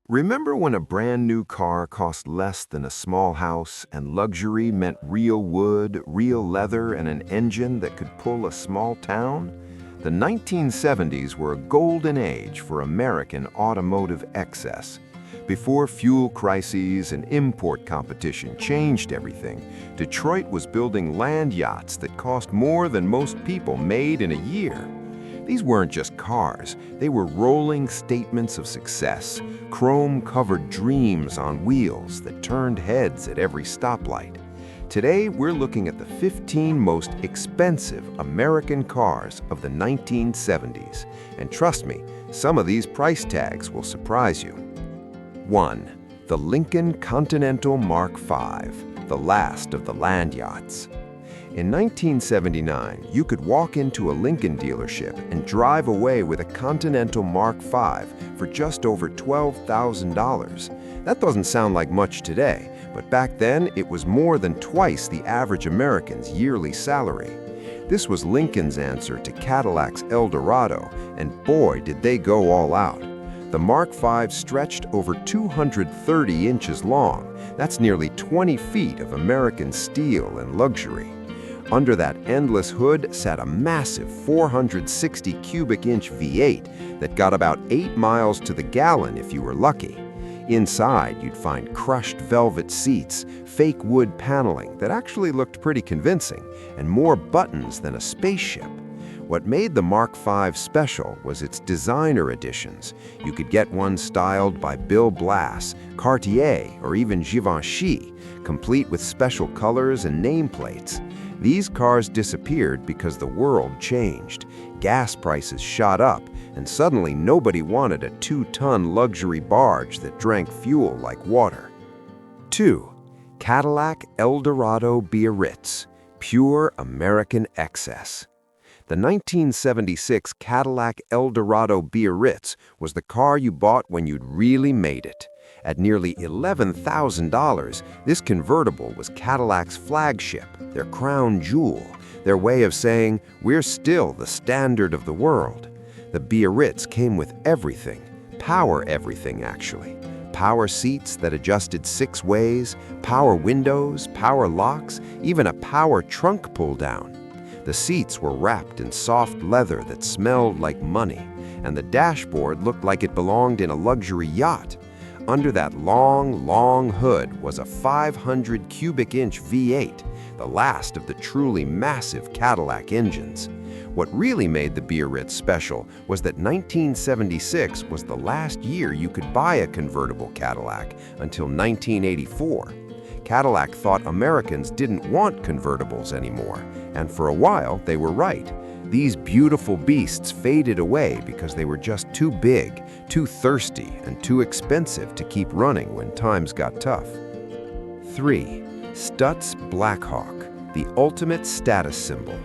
Remember when a brand new car cost less than a small house and luxury meant real wood, real leather, and an engine that could pull a small town? The 1970s were a golden age for American automotive excess. Before fuel crises and import competition changed everything, Detroit was building land yachts that cost more than most people made in a year. These weren't just cars, they were rolling statements of success, chrome-covered dreams on wheels that turned heads at every stoplight. Today, we're looking at the 15 most expensive American cars of the 1970s. And trust me, some of these price tags will surprise you. 1. The Lincoln Continental Mark V, the last of the land yachts. In 1979, you could walk into a Lincoln dealership and drive away with a Continental Mark V for just over $12,000. That doesn't sound like much today, but back then it was more than twice the average American's yearly salary. This was Lincoln's answer to Cadillac's Eldorado, and boy, did they go all out. The Mark V stretched over 230 inches long. That's nearly 20 feet of American steel and luxury. Under that endless hood sat a massive 460 cubic inch V8 that got about 8 miles to the gallon if you were lucky. Inside, you'd find crushed velvet seats, fake wood paneling that actually looked pretty convincing, and more buttons than a spaceship. What made the Mark V special was its designer editions. You could get one styled by Bill Blass, Cartier, or even Givenchy, complete with special colors and nameplates. These cars disappeared because the world changed. Gas prices shot up, and suddenly nobody wanted a 2-ton luxury barge that drank fuel like water. 2. Cadillac Eldorado Biarritz, pure American excess. The 1976 Cadillac Eldorado Biarritz was the car you bought when you'd really made it. At nearly $11,000, this convertible was Cadillac's flagship, their crown jewel, their way of saying, we're still the standard of the world. The Biarritz came with everything, power everything actually. Power seats that adjusted 6 ways, power windows, power locks, even a power trunk pull-down. The seats were wrapped in soft leather that smelled like money, and the dashboard looked like it belonged in a luxury yacht. Under that long hood was a 500 cubic inch V8, the last of the truly massive Cadillac engines. What really made the Biarritz special was that 1976 was the last year you could buy a convertible Cadillac until 1984. Cadillac thought Americans didn't want convertibles anymore, and for a while they were right. These beautiful beasts faded away because they were just too big, too thirsty, and too expensive to keep running when times got tough. 3. Stutz Blackhawk, the ultimate status symbol.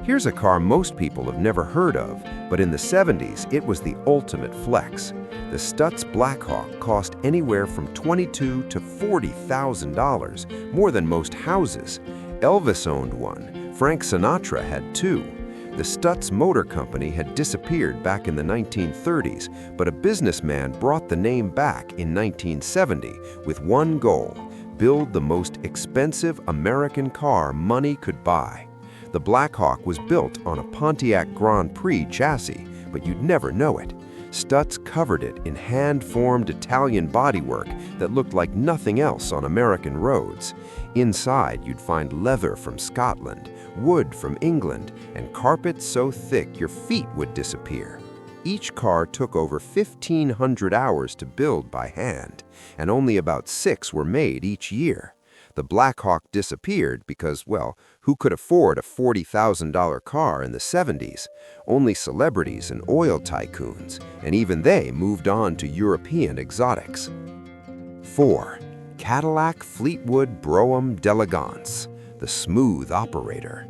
Here's a car most people have never heard of, but in the 70s it was the ultimate flex. The Stutz Blackhawk cost anywhere from $22,000 to $40,000, more than most houses. Elvis owned one. Frank Sinatra had 2. The Stutz Motor Company had disappeared back in the 1930s, but a businessman brought the name back in 1970 with one goal: build the most expensive American car money could buy. The Blackhawk was built on a Pontiac Grand Prix chassis, but you'd never know it. Stutz covered it in hand-formed Italian bodywork that looked like nothing else on American roads. Inside, you'd find leather from Scotland, wood from England, and carpet so thick your feet would disappear. Each car took over 1,500 hours to build by hand, and only about 6 were made each year. The Blackhawk disappeared because, well, who could afford a $40,000 car in the 70s? Only celebrities and oil tycoons, and even they moved on to European exotics. 4. Cadillac Fleetwood Brougham d'Elegance, the smooth operator.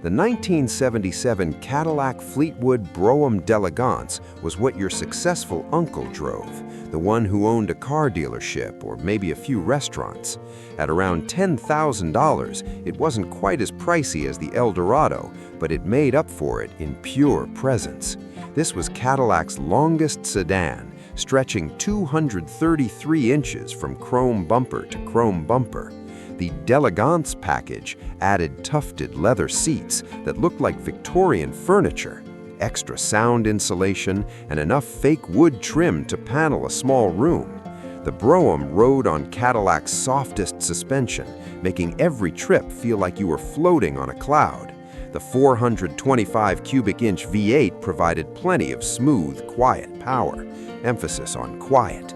The 1977 Cadillac Fleetwood Brougham d'Elegance was what your successful uncle drove, the one who owned a car dealership or maybe a few restaurants. At around $10,000, it wasn't quite as pricey as the Eldorado, but it made up for it in pure presence. This was Cadillac's longest sedan, stretching 233 inches from chrome bumper to chrome bumper. The d'Elegance package added tufted leather seats that looked like Victorian furniture, extra sound insulation, and enough fake wood trim to panel a small room. The Brougham rode on Cadillac's softest suspension, making every trip feel like you were floating on a cloud. The 425 cubic inch V8 provided plenty of smooth, quiet power, emphasis on quiet.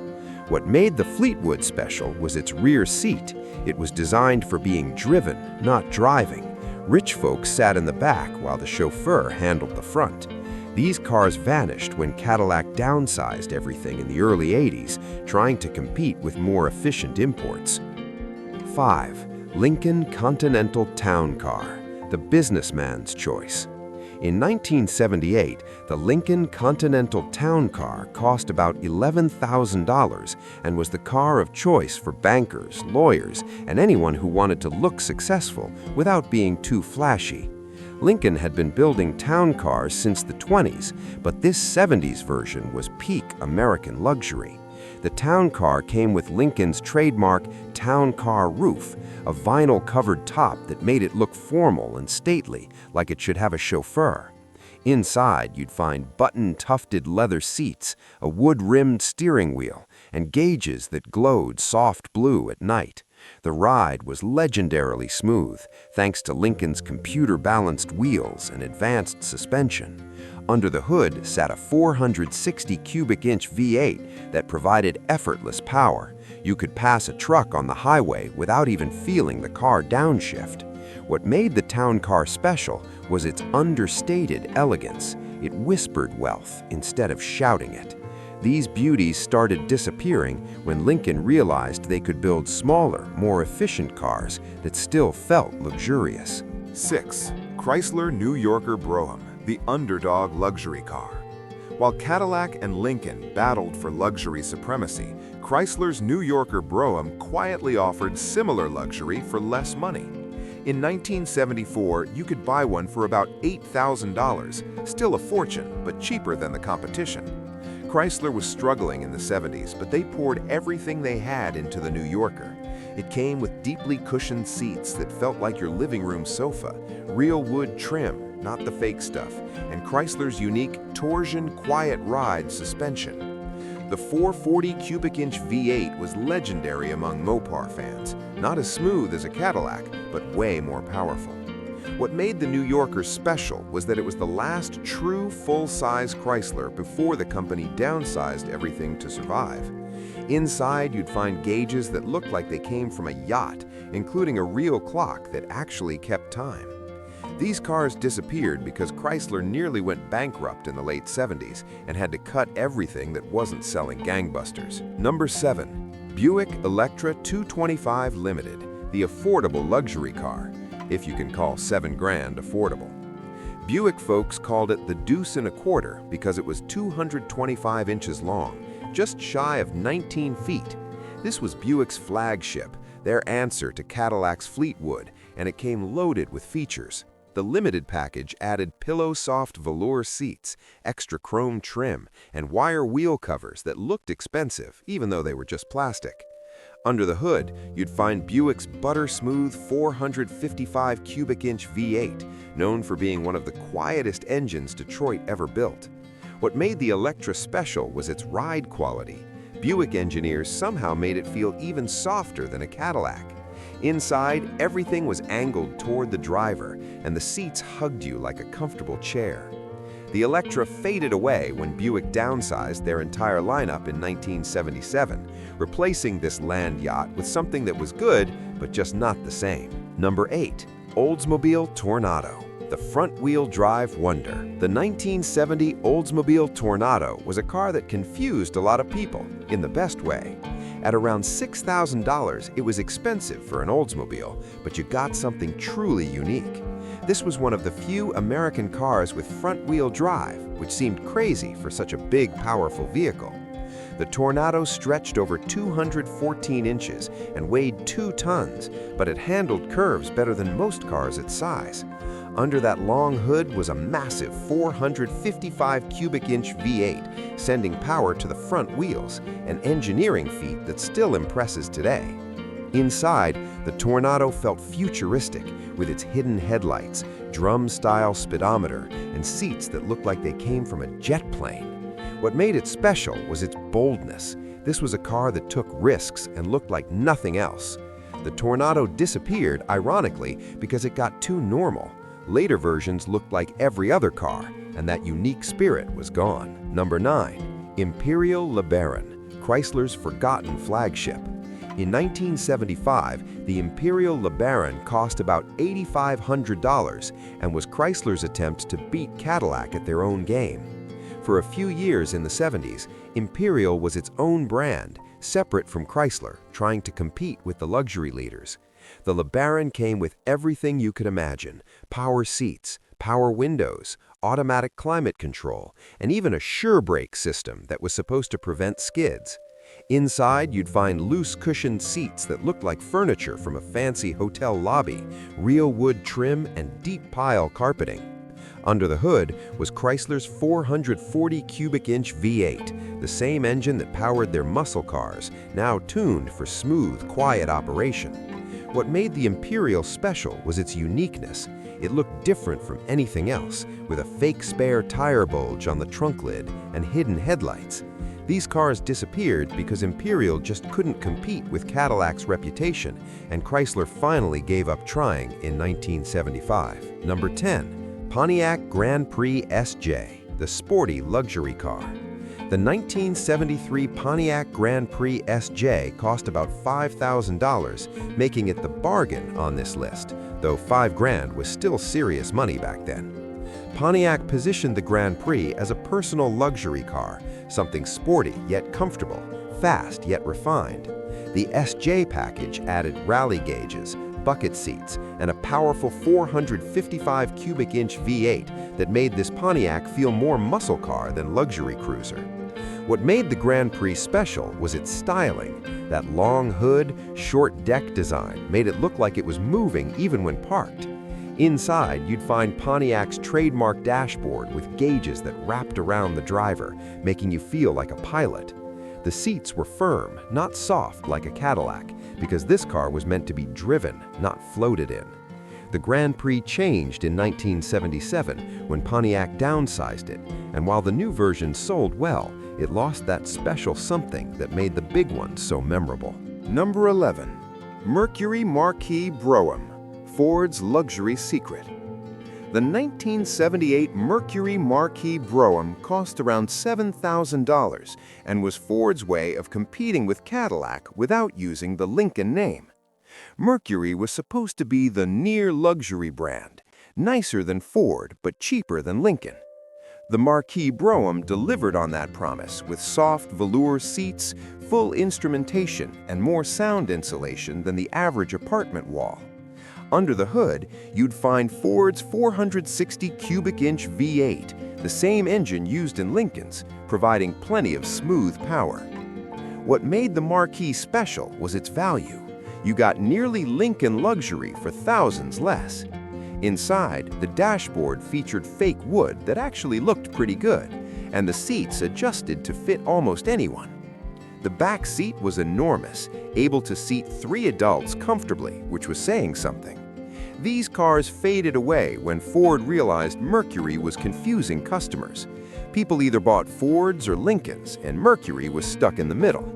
What made the Fleetwood special was its rear seat. It was designed for being driven, not driving. Rich folks sat in the back while the chauffeur handled the front. These cars vanished when Cadillac downsized everything in the early 80s, trying to compete with more efficient imports. 5. Lincoln Continental Town Car, the businessman's choice. In 1978, the Lincoln Continental Town Car cost about $11,000 and was the car of choice for bankers, lawyers, and anyone who wanted to look successful without being too flashy. Lincoln had been building town cars since the 20s, but this 70s version was peak American luxury. The town car came with Lincoln's trademark town car roof, a vinyl-covered top that made it look formal and stately, like it should have a chauffeur. Inside, you'd find button-tufted leather seats, a wood-rimmed steering wheel, and gauges that glowed soft blue at night. The ride was legendarily smooth, thanks to Lincoln's computer-balanced wheels and advanced suspension. Under the hood sat a 460 cubic inch V8 that provided effortless power. You could pass a truck on the highway without even feeling the car downshift. What made the town car special was its understated elegance. It whispered wealth instead of shouting it. These beauties started disappearing when Lincoln realized they could build smaller, more efficient cars that still felt luxurious. 6. Chrysler New Yorker Brougham, the underdog luxury car. While Cadillac and Lincoln battled for luxury supremacy, Chrysler's New Yorker Brougham quietly offered similar luxury for less money. In 1974, you could buy one for about $8,000, still a fortune, but cheaper than the competition. Chrysler was struggling in the 70s, but they poured everything they had into the New Yorker. It came with deeply cushioned seats that felt like your living room sofa, real wood trim, not the fake stuff, and Chrysler's unique torsion quiet ride suspension. The 440 cubic inch V8 was legendary among Mopar fans, not as smooth as a Cadillac, but way more powerful. What made the New Yorker special was that it was the last true full-size Chrysler before the company downsized everything to survive. Inside, you'd find gauges that looked like they came from a yacht, including a real clock that actually kept time. These cars disappeared because Chrysler nearly went bankrupt in the late 70s and had to cut everything that wasn't selling gangbusters. Number 7. Buick Electra 225 Limited, the affordable luxury car, if you can call $7 grand affordable. Buick folks called it the deuce and a quarter because it was 225 inches long, just shy of 19 feet. This was Buick's flagship, their answer to Cadillac's Fleetwood, and it came loaded with features. The limited package added pillow-soft velour seats, extra chrome trim, and wire wheel covers that looked expensive, even though they were just plastic. Under the hood, you'd find Buick's butter-smooth 455 cubic inch V8, known for being one of the quietest engines Detroit ever built. What made the Electra special was its ride quality. Buick engineers somehow made it feel even softer than a Cadillac. Inside, everything was angled toward the driver, and the seats hugged you like a comfortable chair. The Electra faded away when Buick downsized their entire lineup in 1977, replacing this land yacht with something that was good, but just not the same. Number 8. Oldsmobile Tornado, the front-wheel drive wonder. The 1970 Oldsmobile Tornado was a car that confused a lot of people, in the best way. At around $6,000, it was expensive for an Oldsmobile, but you got something truly unique. This was one of the few American cars with front-wheel drive, which seemed crazy for such a big, powerful vehicle. The Tornado stretched over 214 inches and weighed 2 tons, but it handled curves better than most cars its size. Under that long hood was a massive 455 cubic inch V8, sending power to the front wheels, an engineering feat that still impresses today. Inside, the Tornado felt futuristic with its hidden headlights, drum-style speedometer, and seats that looked like they came from a jet plane. What made it special was its boldness. This was a car that took risks and looked like nothing else. The Tornado disappeared, ironically, because it got too normal. Later versions looked like every other car, and that unique spirit was gone. Number 9. Imperial LeBaron, Chrysler's forgotten flagship. In 1975, the Imperial LeBaron cost about $8,500 and was Chrysler's attempt to beat Cadillac at their own game. For a few years in the 70s, Imperial was its own brand, separate from Chrysler, trying to compete with the luxury leaders. The LeBaron came with everything you could imagine: power seats, power windows, automatic climate control, and even a sure brake system that was supposed to prevent skids. Inside, you'd find loose cushioned seats that looked like furniture from a fancy hotel lobby, real wood trim, and deep pile carpeting. Under the hood was Chrysler's 440 cubic inch V8, the same engine that powered their muscle cars, now tuned for smooth, quiet operation. What made the Imperial special was its uniqueness. It looked different from anything else, with a fake spare tire bulge on the trunk lid and hidden headlights. These cars disappeared because Imperial just couldn't compete with Cadillac's reputation, and Chrysler finally gave up trying in 1975. Number 10. Pontiac Grand Prix SJ, the sporty luxury car. The 1973 Pontiac Grand Prix SJ cost about $5,000, making it the bargain on this list, though $5,000 was still serious money back then. Pontiac positioned the Grand Prix as a personal luxury car, something sporty yet comfortable, fast yet refined. The SJ package added rally gauges, bucket seats, and a powerful 455 cubic inch V8 that made this Pontiac feel more muscle car than luxury cruiser. What made the Grand Prix special was its styling. That long hood, short deck design made it look like it was moving even when parked. Inside, you'd find Pontiac's trademark dashboard with gauges that wrapped around the driver, making you feel like a pilot. The seats were firm, not soft like a Cadillac, because this car was meant to be driven, not floated in. The Grand Prix changed in 1977 when Pontiac downsized it, and while the new version sold well, it lost that special something that made the big one so memorable. Number 11. Mercury Marquis Brougham, Ford's luxury secret. The 1978 Mercury Marquis Brougham cost around $7,000 and was Ford's way of competing with Cadillac without using the Lincoln name. Mercury was supposed to be the near-luxury brand, nicer than Ford but cheaper than Lincoln. The Marquis Brougham delivered on that promise with soft velour seats, full instrumentation, and more sound insulation than the average apartment wall. Under the hood, you'd find Ford's 460 cubic inch V8, the same engine used in Lincoln's, providing plenty of smooth power. What made the Marquis special was its value. You got nearly Lincoln luxury for thousands less. Inside, the dashboard featured fake wood that actually looked pretty good, and the seats adjusted to fit almost anyone. The back seat was enormous, able to seat 3 adults comfortably, which was saying something. These cars faded away when Ford realized Mercury was confusing customers. People either bought Fords or Lincolns, and Mercury was stuck in the middle.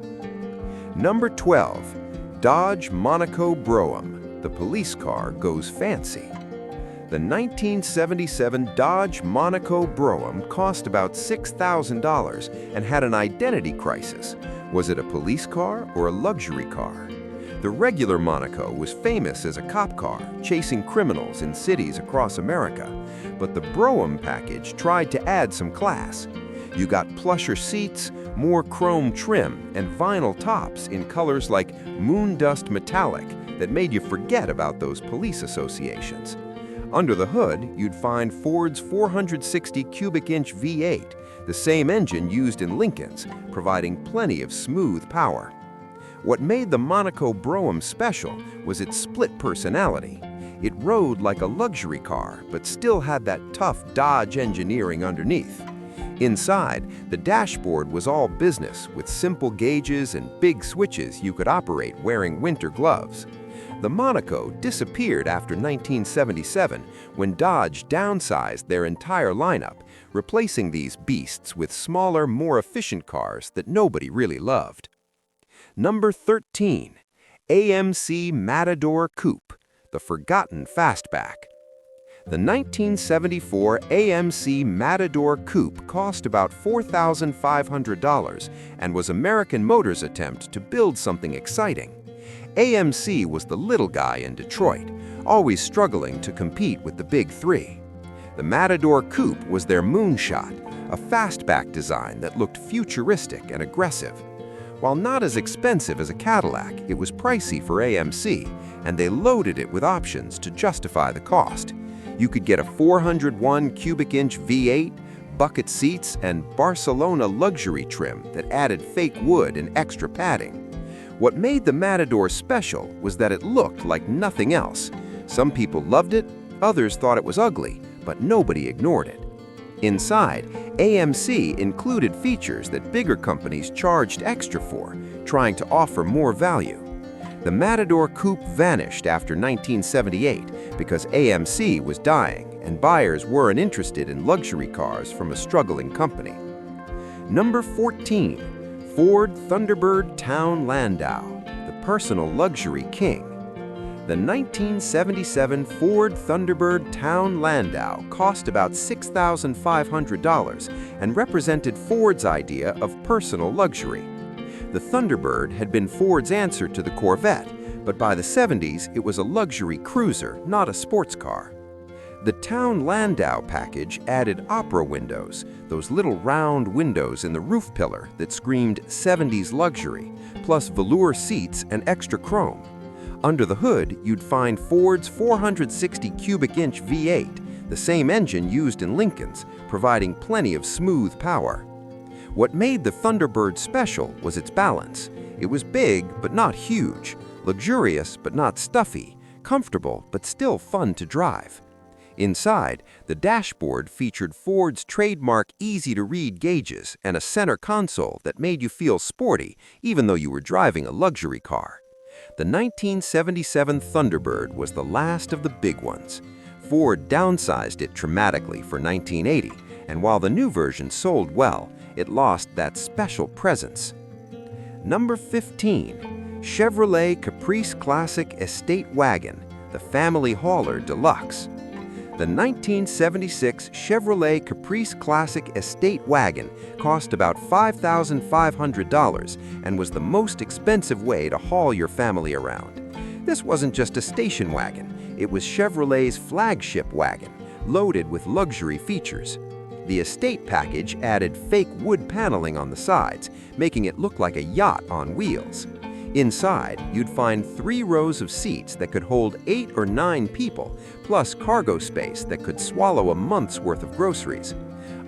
Number 12. Dodge Monaco Brougham, the police car goes fancy. The 1977 Dodge Monaco Brougham cost about $6,000 and had an identity crisis. Was it a police car or a luxury car? The regular Monaco was famous as a cop car, chasing criminals in cities across America, but the Brougham package tried to add some class. You got plusher seats, more chrome trim, and vinyl tops in colors like moon dust metallic that made you forget about those police associations. Under the hood, you'd find Ford's 460 cubic inch V8, the same engine used in Lincoln's, providing plenty of smooth power. What made the Monaco Brougham special was its split personality. It rode like a luxury car, but still had that tough Dodge engineering underneath. Inside, the dashboard was all business, with simple gauges and big switches you could operate wearing winter gloves. The Monaco disappeared after 1977 when Dodge downsized their entire lineup, replacing these beasts with smaller, more efficient cars that nobody really loved. Number 13. AMC Matador Coupe, the forgotten fastback. The 1974 AMC Matador Coupe cost about $4,500 and was American Motors' attempt to build something exciting. AMC was the little guy in Detroit, always struggling to compete with the big three. The Matador Coupe was their moonshot, a fastback design that looked futuristic and aggressive. While not as expensive as a Cadillac, it was pricey for AMC, and they loaded it with options to justify the cost. You could get a 401 cubic inch V8, bucket seats, and Barcelona luxury trim that added fake wood and extra padding. What made the Matador special was that it looked like nothing else. Some people loved it, others thought it was ugly, but nobody ignored it. Inside, AMC included features that bigger companies charged extra for, trying to offer more value. The Matador Coupe vanished after 1978 because AMC was dying and buyers weren't interested in luxury cars from a struggling company. Number 14. Ford Thunderbird Town Landau, the personal luxury king. The 1977 Ford Thunderbird Town Landau cost about $6,500 and represented Ford's idea of personal luxury. The Thunderbird had been Ford's answer to the Corvette, but by the 70s it was a luxury cruiser, not a sports car. The Town Landau package added opera windows, those little round windows in the roof pillar that screamed 70s luxury, plus velour seats and extra chrome. Under the hood, you'd find Ford's 460 cubic inch V8, the same engine used in Lincolns, providing plenty of smooth power. What made the Thunderbird special was its balance. It was big but not huge, luxurious but not stuffy, comfortable but still fun to drive. Inside, the dashboard featured Ford's trademark easy-to-read gauges and a center console that made you feel sporty even though you were driving a luxury car. The 1977 Thunderbird was the last of the big ones. Ford downsized it dramatically for 1980, and while the new version sold well, it lost that special presence. Number 15. Chevrolet Caprice Classic Estate Wagon, the Family Hauler Deluxe. The 1976 Chevrolet Caprice Classic Estate Wagon cost about $5,500 and was the most expensive way to haul your family around. This wasn't just a station wagon, it was Chevrolet's flagship wagon, loaded with luxury features. The estate package added fake wood paneling on the sides, making it look like a yacht on wheels. Inside, you'd find 3 rows of seats that could hold 8 or 9 people, plus cargo space that could swallow a month's worth of groceries.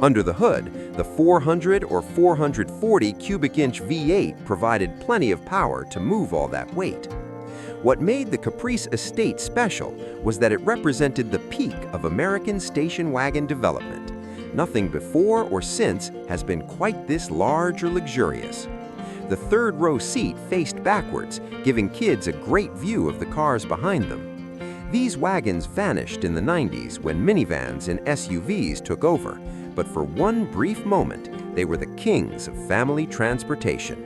Under the hood, the 400 or 440 cubic inch V8 provided plenty of power to move all that weight. What made the Caprice Estate special was that it represented the peak of American station wagon development. Nothing before or since has been quite this large or luxurious. The third row seat faced backwards, giving kids a great view of the cars behind them. These wagons vanished in the 90s when minivans and SUVs took over, but for one brief moment, they were the kings of family transportation.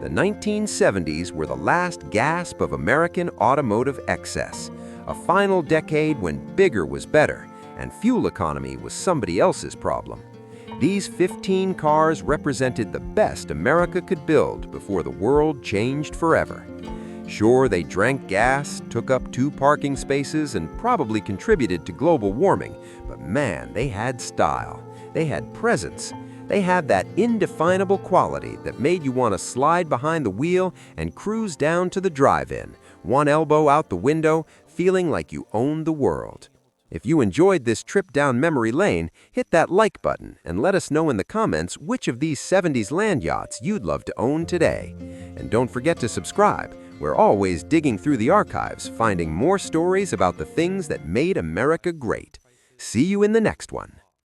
The 1970s were the last gasp of American automotive excess, a final decade when bigger was better, and fuel economy was somebody else's problem. These 15 cars represented the best America could build before the world changed forever. Sure, they drank gas, took up 2 parking spaces, and probably contributed to global warming, but man, they had style. They had presence. They had that indefinable quality that made you want to slide behind the wheel and cruise down to the drive-in, one elbow out the window, feeling like you owned the world. If you enjoyed this trip down memory lane, hit that like button and let us know in the comments which of these 70s land yachts you'd love to own today. And don't forget to subscribe. We're always digging through the archives, finding more stories about the things that made America great. See you in the next one.